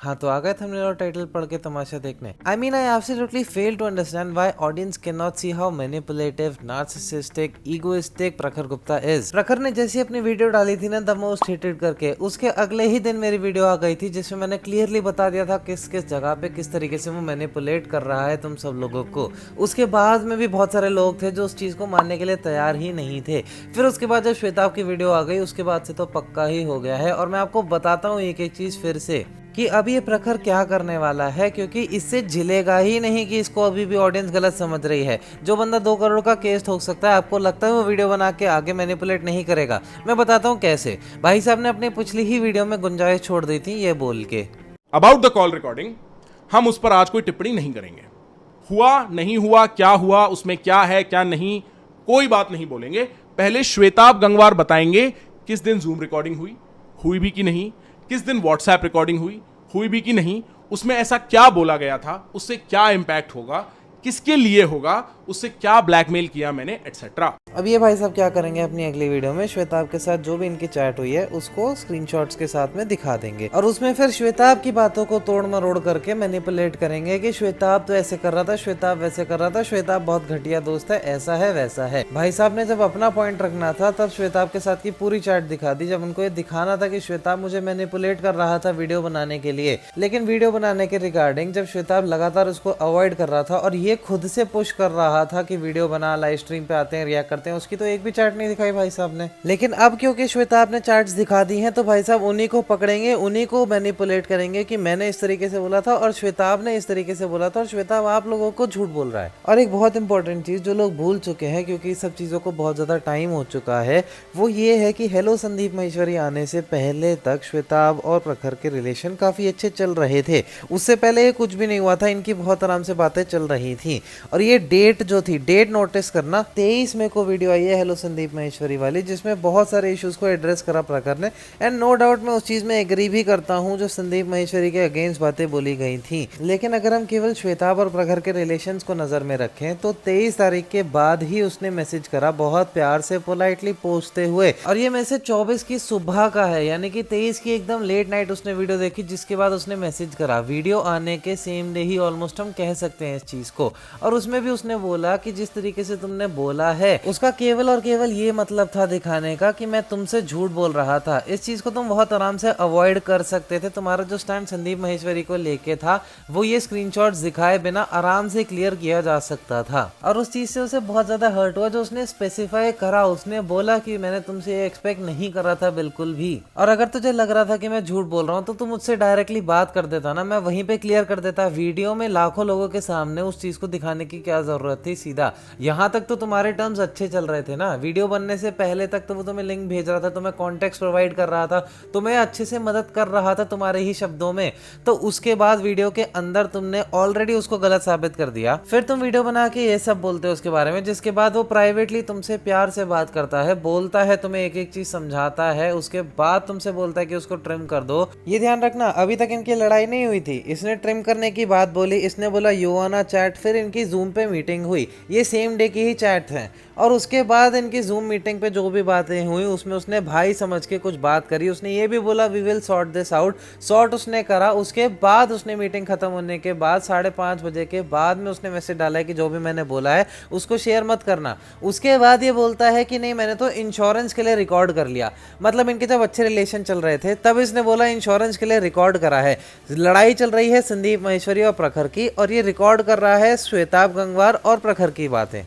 हाँ तो आ गए थंबनेल और टाइटल पढ़ के तमाशा देखने। I mean I absolutely fail to understand why audience can not see how manipulative, narcissistic, egoistic Prakhar Gupta is. प्रखर ने जैसी अपनी वीडियो डाली थी ना द मोस्ट हेटेड करके, उसके अगले ही दिन मेरी वीडियो आ गई थी जिसमें मैंने क्लियरली बता दिया था किस किस जगह पे किस तरीके से वो मैनिपुलेट कर रहा है तुम सब लोगों को। उसके बाद में भी बहुत सारे लोग थे जो उस चीज को मानने के लिए तैयार ही नहीं थे। फिर उसके बाद जब श्वेताब की वीडियो आ गई उसके बाद से तो पक्का ही हो गया है। और मैं आपको बताता हूँ एक एक चीज फिर से कि अब ये प्रखर क्या करने वाला है, क्योंकि इससे झिलेगा ही नहीं कि इसको अभी भी ऑडियंस गलत समझ रही है। जो बंदा 2 करोड़ का केस ठोक सकता है, आपको लगता है वो वीडियो बना के आगे मैनिपुलेट नहीं करेगा? मैं बताता हूँ कैसे। भाई साहब ने अपनी पिछली ही वीडियो में गुंजाइश छोड़ दी थी ये बोल के, अबाउट द कॉल रिकॉर्डिंग हम उस पर आज कोई टिप्पणी नहीं करेंगे। हुआ नहीं हुआ, क्या हुआ, उसमें क्या है क्या नहीं, कोई बात नहीं बोलेंगे। पहले श्वेताब गंगवार बताएंगे किस दिन जूम रिकॉर्डिंग हुई भी कि नहीं, किस दिन व्हाट्सएप रिकॉर्डिंग हुई भी कि नहीं, उसमें ऐसा क्या बोला गया था, उससे क्या इंपैक्ट होगा, किसके लिए होगा, उससे क्या ब्लैकमेल किया मैंने, एटसेट्रा। अब ये भाई साहब क्या करेंगे अपनी अगली वीडियो में श्वेताब के साथ जो भी इनकी चैट हुई है उसको स्क्रीनशॉट्स के साथ में दिखा देंगे और उसमें फिर श्वेताब की बातों को तोड़ मरोड़ करके मैनिपुलेट करेंगे कि श्वेताब तो ऐसे कर रहा था, श्वेताब वैसे कर रहा था, श्वेताब बहुत घटिया दोस्त है, ऐसा है वैसा है। भाई साहब ने जब अपना पॉइंट रखना था तब श्वेताब के साथ की पूरी चैट दिखा दी, जब उनको ये दिखाना था कि श्वेताब मुझे मैनिपुलेट कर रहा था वीडियो बनाने के लिए। लेकिन वीडियो बनाने के रिगार्डिंग जब श्वेताब लगातार उसको अवॉइड कर रहा था और ये खुद से पुश कर रहा था कि वीडियो बना, लाइव स्ट्रीम पे आते हैं, रिएक्ट करते हैं, उसकी तो एक भी चैट नहीं दिखाई भाई साहब ने। लेकिन अब क्योंकि श्वेताब ने चैट्स दिखा दी हैं तो भाई साहब उन्हीं को पकड़ेंगे, उन्हीं को मैनिपुलेट करेंगे कि मैंने इस तरीके से बोला था और श्वेताब ने इस तरीके से बोला था और श्वेताब आप लोगों को झूठ बोल रहा है। और एक बहुत इंपॉर्टेंट चीज जो लोग भूल चुके हैं क्योंकि सब चीजों को बहुत ज्यादा टाइम हो चुका है, वो ये है कि हेलो संदीप महेश्वरी आने से पहले तक श्वेताब और प्रखर के रिलेशन काफी अच्छे चल रहे थे। उससे पहले ये कुछ भी नहीं हुआ था, इनकी बहुत आराम से बातें चल रही थी। और ये डेट जो थी, डेट नोटिस करना, 23 मई को वीडियो आई है हेलो संदीप महेश्वरी वाली, जिसमें बहुत सारे इश्यूज को एड्रेस करा प्रखर ने। एंड नो डाउट मैं उस चीज में एग्री भी करता हूं जो संदीप महेश्वरी के अगेंस्ट बातें बोली गई थी। लेकिन अगर हम केवल श्वेताब और प्रखर के रिलेशंस को नजर में रखें तो 23 तारीख के बाद ही उसने मैसेज करा, बहुत प्यार से पोलाइटली पूछते हुए। और ये मैसेज 24 की सुबह का है, यानी कि 23 की एकदम लेट नाइट उसने वीडियो देखी जिसके बाद उसने मैसेज करा। वीडियो आने के सेम डे ही ऑलमोस्ट हम कह सकते हैं इस चीज को। और उसमें भी उसने बोला कि जिस तरीके से तुमने बोला है उसका केवल और केवल ये मतलब था दिखाने का कि मैं तुमसे झूठ बोल रहा था। इस चीज को तुम बहुत आराम से अवॉइड कर सकते थे। तुम्हारा जो स्टैंड संदीप महेश्वरी को लेके था वो ये स्क्रीनशॉट्स दिखाए बिना आराम से क्लियर किया जा सकता था। और उस चीज से उसे बहुत ज्यादा हर्ट हुआ जो उसने स्पेसिफाई करा। उसने बोला कि मैंने तुमसे ये एक्सपेक्ट नहीं करा था बिल्कुल भी। और अगर तुझे लग रहा था कि मैं झूठ बोल रहा हूँ तो तू मुझसे डायरेक्टली बात कर देता ना, मैं वहीं पे क्लियर कर देता। वीडियो में लाखों लोगों के सामने उस चीज को दिखाने की क्या जरूरत थी सीधा। यहाँ तक तो तुम्हारे टर्म्स अच्छे चल रहे थे ना, वीडियो बनने से पहले तक तो वो तुम्हें लिंक भेज रहा था, तुम्हें कॉन्टेक्स्ट प्रोवाइड कर रहा था, तुम्हें अच्छे से मदद कर रहा था तुम्हारे ही शब्दों में। तो उसके बाद वीडियो के अंदर तुमने ऑलरेडी उसको गलत साबित कर दिया। फिर तुम वीडियो बना के ये सब बोलते हो उसके बारे में, जिसके बाद वो प्राइवेटली तुमसे प्यार से बात करता है, बोलता है, तुम्हें एक एक चीज समझाता है, उसके बाद तुमसे बोलता है कि उसको ट्रिम कर दो। ये ध्यान रखना अभी तक इनकी लड़ाई नहीं हुई थी। इसने ट्रिम करने की बात बोली, इसने बोला यू वाना चैट, फिर इनकी जूम पे मीटिंग हुई, ये सेम डे की ही चैट है। और उसके बाद इनकी जूम मीटिंग पे जो भी बातें हुई उसमें उसने भाई समझ के कुछ बात करी। उसने ये भी बोला we will sort this out, sort उसने करा। उसके बाद उसने मीटिंग खत्म होने के बाद 5:30 बजे के बाद में उसने मैसेज डाला है कि जो भी मैंने बोला है उसको शेयर मत करना। उसके बाद ये बोलता है कि नहीं मैंने तो इंश्योरेंस के लिए रिकॉर्ड कर लिया। मतलब इनके जब अच्छे रिलेशन चल रहे थे तब इसने बोला इंश्योरेंस के लिए रिकॉर्ड करा है। लड़ाई चल रही है संदीप महेश्वरी और प्रखर की और ये रिकॉर्ड कर रहा है श्वेताब गंगवार और प्रखर की बातें।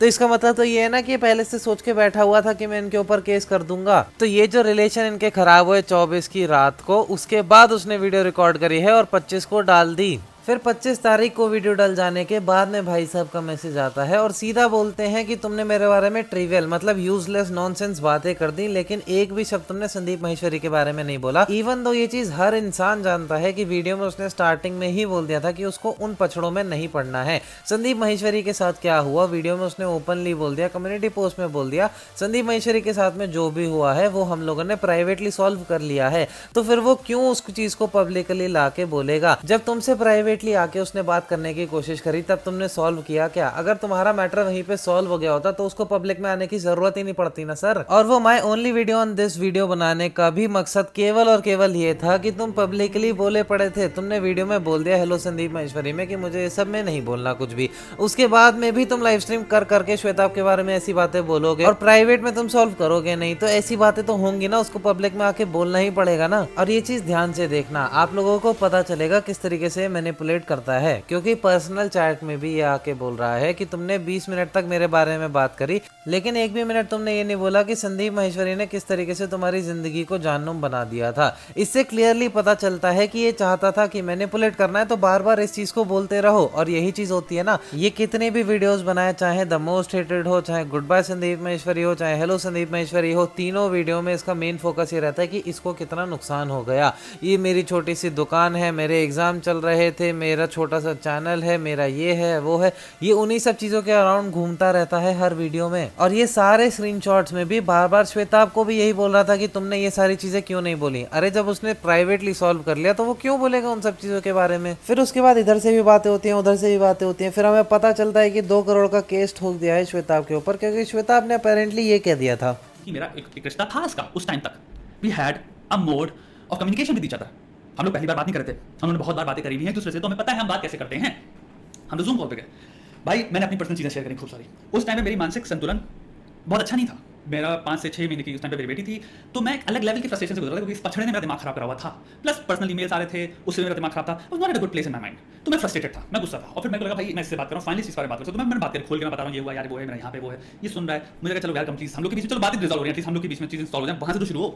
तो इसका मतलब तो ये है ना कि पहले से सोच के बैठा हुआ था कि मैं इनके ऊपर केस कर दूंगा। तो ये जो रिलेशन इनके खराब हुए 24 की रात को, उसके बाद उसने वीडियो रिकॉर्ड करी है और 25 को डाल दी। फिर 25 तारीख को वीडियो डल जाने के बाद में भाई साहब का मैसेज आता है और सीधा बोलते हैं कि तुमने मेरे बारे में ट्रिवियल मतलब यूजलेस नॉनसेंस बातें कर दी, लेकिन एक भी शब्द तुमने संदीप महेश्वरी के बारे में नहीं बोला। इवन दो ये चीज हर इंसान जानता है कि वीडियो में उसने स्टार्टिंग में ही बोल दिया था कि उसको उन पछड़ों में नहीं पड़ना है। संदीप महेश्वरी के साथ क्या हुआ वीडियो में उसने ओपनली बोल दिया, कम्युनिटी पोस्ट में बोल दिया। संदीप महेश्वरी के साथ में जो भी हुआ है वो हम लोगों ने प्राइवेटली सॉल्व कर लिया है। तो फिर वो क्यों उस चीज को पब्लिकली ला के बोलेगा? जब तुमसे प्राइवेट प्राइवेटली आके उसने बात करने की कोशिश करी तब तुमने सॉल्व किया क्या? अगर तुम्हारा मैटर वहीं पे सॉल्व हो गया होता तो उसको पब्लिक में आने की जरूरत ही नहीं पड़ती ना सर। और वो my only video on this video बनाने का भी मकसद केवल और केवल ये था कि तुम पब्लिकली बोले पड़े थे। तुमने वीडियो में बोल दिया हेलो संदीप महेश्वरी में कि मुझे ये सब में नहीं बोलना कुछ भी। उसके बाद में भी तुम लाइव स्ट्रीम कर करके श्वेताब के बारे में ऐसी बातें बोलोगे और प्राइवेट में तुम सॉल्व करोगे नहीं, तो ऐसी बातें तो होंगी ना, उसको पब्लिक में आके बोलना ही पड़ेगा ना। और ये चीज ध्यान से देखना, आप लोगों को पता चलेगा किस तरीके से मैनिपुलेट करता है, क्योंकि पर्सनल चैट में भी ये आके बोल रहा है कि तुमने 20 मिनट तक मेरे बारे में बात करी, लेकिन एक भी मिनट तुमने ये नहीं बोला कि संदीप महेश्वरी ने किस तरीके से तुम्हारी जिंदगी को जहन्नुम बना दिया था। इससे क्लियरली पता चलता है कि ये चाहता था कि मैनिपुलेट करना है तो बार बार इस चीज को बोलते रहो। और यही चीज होती है ना, ये कितने भी वीडियोस बनाए, चाहे द मोस्ट हेटेड हो, चाहे गुड बाय संदीप महेश्वरी हो, चाहे हेलो संदीप महेश्वरी हो, तीनों वीडियो में इसका मेन फोकस ये रहता है कि इसको कितना नुकसान हो गया। ये मेरी छोटी सी दुकान है, मेरे एग्जाम चल रहे थे, मेरा छोटा सा चैनल है, मेरा ये है वो है, ये उन्हीं सब चीजों के अराउंड घूमता रहता है हर वीडियो में। और ये सारे स्क्रीनशॉट्स में भी बार बार श्वेताब को भी यही बोल रहा था कि तुमने ये सारी चीजें क्यों नहीं बोली। अरे जब उसने प्राइवेटली सॉल्व कर लिया तो वो क्यों बोलेगा उन सब चीजों के बारे में। फिर उसके बाद इधर से भी बातें होती हैं, उधर से भी बातें होती हैं, फिर हमें पता चलता है कि 2 करोड़ का केस ठोक दिया है श्वेताब के ऊपर, क्योंकि श्वेताब ने अपेरेंटली ये कह दिया था कि मेरा एक रिश्ता था इसका उस टाइम तक। We had a mode of communication with each other. हम लोग पहली बार बात नहीं कर रहे थे, हम लोगों ने बहुत बार बातें करी हुई हैं एक दूसरे से, तो हमें पता है हम बात कैसे करते हैं। हम तो जूम कॉल पे गए भाई, मैंने अपनी पर्सनल चीज़ें शेयर करी खूब सारी। उस टाइम में मेरी मानसिक संतुलन बहुत अच्छा नहीं था। मेरा 5 से 6 महीने की उस टाइम पे मेरी बेटी थी, तो मैं एक अलग लेवल की फ्रस्ट्रेशन से गुजर रहा था, क्योंकि इस पछड़े ने मेरा दिमाग खराब करा हुआ था। प्लस पर्सनल ईमेल्स आ रहे थे, उससे मेरा दिमाग खराब था। Was not at a good place in my mind. तो मैं फ्रस्ट्रेटेड था, मैं गुस्सा था, और फिर मेरे को लगा भाई मैं इससे बात करूं, फाइनली इस बारे में बात करूं। तो मैंने बात कर खोल के मैं बता रहा हूं ये हुआ यार, वो है मेरा यहाँ पे वो है, ये सुन रहा है। मुझे लगा चलो यार कंप्लीट हम लोग के बीच में चलो बातें रिजॉल्व हो रही है, एटलीस्ट हम लोग के बीच में चीजें सॉल्व हो जाए, वहां से तो शुरू हो।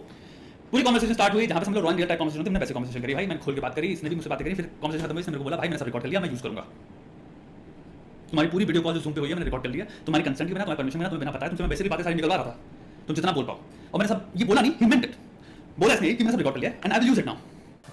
पूरी कॉन्वर्सेशन स्टार्ट हुई, जहां पे हम लोग रॉन्ग रियल टाइप कॉन्वर्सेशन होती है, मैंने वैसे कॉन्वर्सेशन करी भाई, मैंने खोल के बात करी, इसने भी मुझसे बात करी। फिर कॉन्वर्सेशन खत्म हुई, इसने मेरे को बोला भाई मैंने सब रिकॉर्ड कर लिया, मैं यूज करूंगा। तुम्हारी पूरी वीडियो कॉल जो जूम पे हुई है मैंने रिकॉर्ड कर लिया, तुम्हारी कंसेंट के बिना, तुम्हारी परमिशन के बिना, तुम्हें बिना पता है, तुमसे मैं वैसे भी बातें सारी निकलवा रहा था, तुम जितना बोल पाओ। और मैंने सब ये बोला नहीं, ही मेंट इट, बोला इसने कि मैंने सब रिकॉर्ड कर लिया and I will use it now.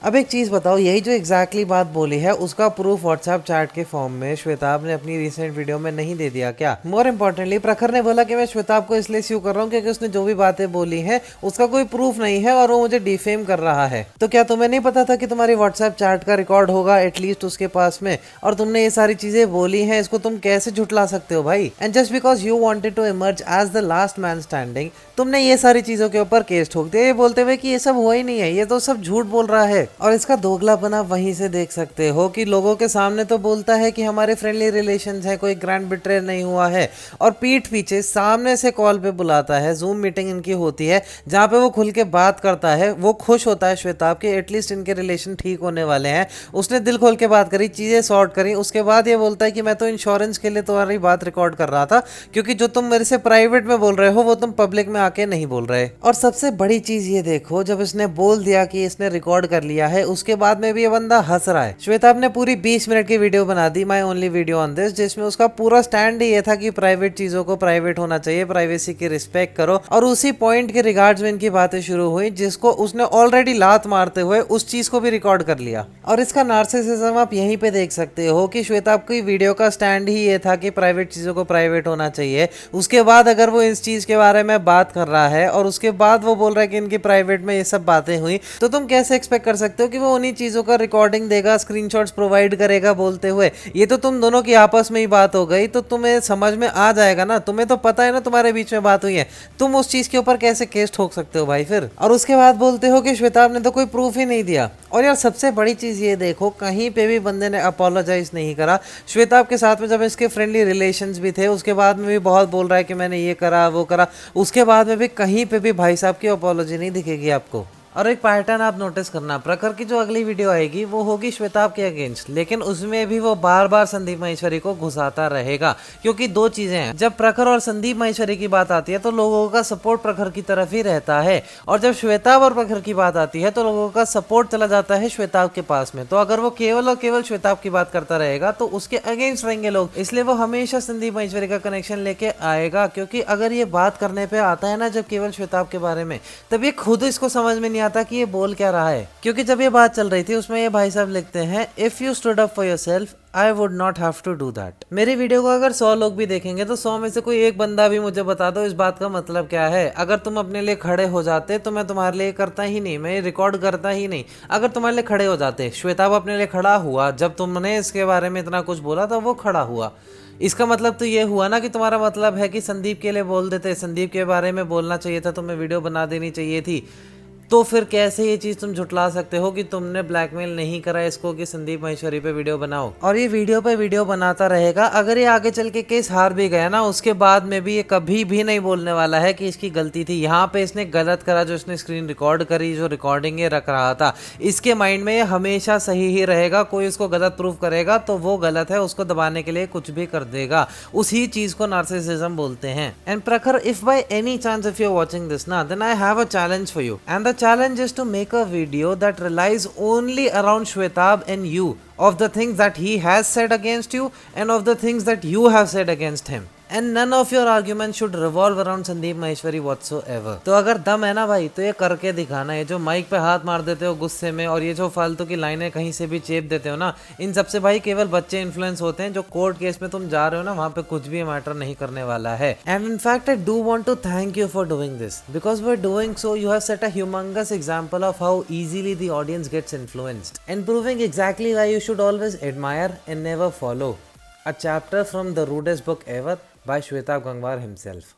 अब एक चीज बताओ, यही जो एग्जैक्टली बात बोली है उसका प्रूफ व्हाट्सएप चैट के फॉर्म में श्वेताब ने अपनी रिसेंट वीडियो में नहीं दे दिया क्या? मोर इम्पोर्टेंटली प्रखर ने बोला कि मैं श्वेताब को इसलिए स्यू कर रहा हूँ क्योंकि उसने जो भी बातें बोली है उसका कोई प्रूफ नहीं है और वो मुझे डिफेम कर रहा है। तो क्या तुम्हें नहीं पता था कि तुम्हारी व्हाट्सएप चैट का रिकॉर्ड होगा एटलीस्ट उसके पास में, और तुमने ये सारी चीजें बोली हैं, इसको तुम कैसे झुटला सकते हो भाई? And just because you wanted to emerge as the last man standing, तुमने ये सारी चीजों के ऊपर केस ठोक दिया, ये बोलते हुए कि ये सब हुआ ही नहीं है, ये तो सब झूठ बोल रहा है। और इसका दोगलापन आप वहीं से देख सकते हो कि लोगों के सामने तो बोलता है कि हमारे फ्रेंडली रिलेशंस हैं, कोई ग्रैंड बिट्रेयर नहीं हुआ है, और पीठ पीछे सामने से कॉल पे बुलाता है, जूम मीटिंग इनकी होती है जहाँ पे वो खुल के बात करता है, वो खुश होता है श्वेताब के एटलीस्ट इनके रिलेशन ठीक होने वाले हैं, उसने दिल खोल के बात करी, चीजें सॉर्ट करी। उसके बाद ये बोलता है कि मैं तो इंश्योरेंस के लिए तुम्हारी बात रिकॉर्ड कर रहा था, क्योंकि जो तुम मेरे से प्राइवेट में बोल रहे हो वो तुम पब्लिक में आके नहीं बोल रहे। और सबसे बड़ी चीज ये देखो, जब इसने बोल दिया कि इसने रिकॉर्ड कर लिया है, उसके बाद में भी ये बंदा हंस रहा है। श्वेताब ने पूरी 20 मिनट की वीडियो बना दी, my only video on this, जिसमें उसका पूरा स्टैंड ये था कि प्राइवेट चीजों को प्राइवेट होना चाहिए, प्राइवेसी की रिस्पेक्ट करो। और उसी पॉइंट के रिगार्ड्स में इनकी बातें शुरू हुई, जिसको उसने ऑलरेडी लात मारते हुए उस चीज को भी रिकॉर्ड कर लिया। और इसका नार्सिसिज्म आप यहीं पे देख सकते हो कि श्वेताब की वीडियो का स्टैंड ही ये था कि प्राइवेट चीजों को प्राइवेट होना चाहिए। उसके बाद अगर वो इस चीज के बारे में बात कर रहा है और उसके बाद वो बोल रहा है कि इनकी प्राइवेट में ये सब बातें हुई, तो तुम कैसे एक्सपेक्ट कर सकते हो कि वो उन्हीं चीजों का रिकॉर्डिंग देगा, स्क्रीनशॉट्स प्रोवाइड करेगा बोलते हुए? ये तो तुम दोनों की आपस में ही बात हो गई, तो तुम्हें समझ में आ जाएगा ना, तुम्हें तो पता है ना तुम्हारे बीच में बात हुई है, तुम उस चीज के ऊपर कैसे केस ठोक सकते हो भाई फिर? और उसके बाद बोलते हो कि श्वेताब ने तो कोई प्रूफ ही नहीं दिया। और यार सबसे बड़ी चीज ये देखो, कहीं पे भी बंदे ने अपोलोजाइज नहीं करा श्वेताब के साथ में। जब इसके फ्रेंडली रिलेशंस भी थे, उसके बाद में भी बहुत बोल रहा है कि मैंने ये करा वो करा, उसके बाद में भी कहीं पे भी भाई साहब की अपोलॉजी नहीं दिखेगी आपको। और एक पैटर्न आप नोटिस करना, प्रखर की जो अगली वीडियो आएगी वो होगी श्वेताब के अगेंस्ट, लेकिन उसमें भी वो बार बार संदीप महेश्वरी को घुसाता रहेगा, क्योंकि दो चीजें हैं, जब प्रखर और संदीप महेश्वरी की बात आती है तो लोगों का सपोर्ट प्रखर की तरफ ही रहता है, और जब श्वेताब और प्रखर की बात आती है तो लोगों का सपोर्ट चला जाता है श्वेताब के पास में। तो अगर वो केवल और केवल श्वेताब की बात करता रहेगा तो उसके अगेंस्ट रहेंगे लोग, इसलिए वो हमेशा संदीप महेश्वरी का कनेक्शन लेके आएगा। क्योंकि अगर ये बात करने पे आता है ना जब केवल श्वेताब के बारे में, तब ये खुद इसको समझ में नहीं आता कि ये बोल क्या रहा है, क्योंकि जब ये बात चल रही थी उसमें ये भाई साहब लिखते हैं if you stood up for yourself I would not have to do that. मेरी वीडियो को अगर 100 लोग भी देखेंगे तो 100 में से कोई एक बंदा भी मुझे बता दो इस बात का मतलब क्या है। अगर तुम अपने लिए खड़े हो जाते तो मैं तुम्हारे लिए करता ही नहीं, मैं रिकॉर्ड करता ही नहीं। अगर तुम्हारे लिए खड़े हो जाते, श्वेताब अपने लिए खड़ा हुआ, जब तुमने इसके बारे में इतना कुछ बोला तो वो खड़ा हुआ। इसका मतलब तो ये हुआ ना कि तुम्हारा मतलब है कि संदीप के लिए बोल देते, संदीप के बारे में बोलना चाहिए था, तुम्हें वीडियो बना देनी चाहिए थी। तो फिर कैसे ये चीज़ तुम झुटला सकते हो कि तुमने ब्लैकमेल नहीं करा इसको कि संदीप महेश्वरी पे वीडियो बनाओ, और ये वीडियो पे वीडियो बनाता रहेगा। अगर ये आगे चल के केस हार भी गया ना, उसके बाद में भी ये कभी भी नहीं बोलने वाला है कि इसकी गलती थी। यहाँ पे इसने गलत करा, जो इसने स्क्रीन रिकॉर्ड करी, जो रिकॉर्डिंग ये रख रहा था, इसके माइंड में ये हमेशा सही ही रहेगा। कोई उसको गलत प्रूव करेगा तो वो गलत है, उसको दबाने के लिए कुछ भी कर देगा। उसी चीज को नार्सिसिज्म बोलते हैं। And Prakhar, if by any chance if you are watching this ना, then I have a challenge for you, and the challenge is to make a video that relies only around Shwetab and you, of the things that he has said against you and of the things that you have said against him, and none of your arguments should revolve around Sandeep Maheshwari whatsoever। तो अगर दम है ना भाई तो ये करके दिखाना। ये जो माइक पे हाथ मार देते हो गुस्से में, और ये जो फालतू की लाइनें कहीं से भी चेप देते हो ना, इन सबसे भाई केवल बच्चे इन्फ्लुएंस होते हैं। जो कोर्ट केस में तुम जा रहे हो ना, वहां पे कुछ भी मैटर नहीं करने वाला है। And in fact I do want to thank you for doing this, because by doing so you have set a humongous example of how easily the audience gets influenced, and proving exactly why you should always admire and never follow. A chapter from the rudest book ever by Shwetab Gangwar himself.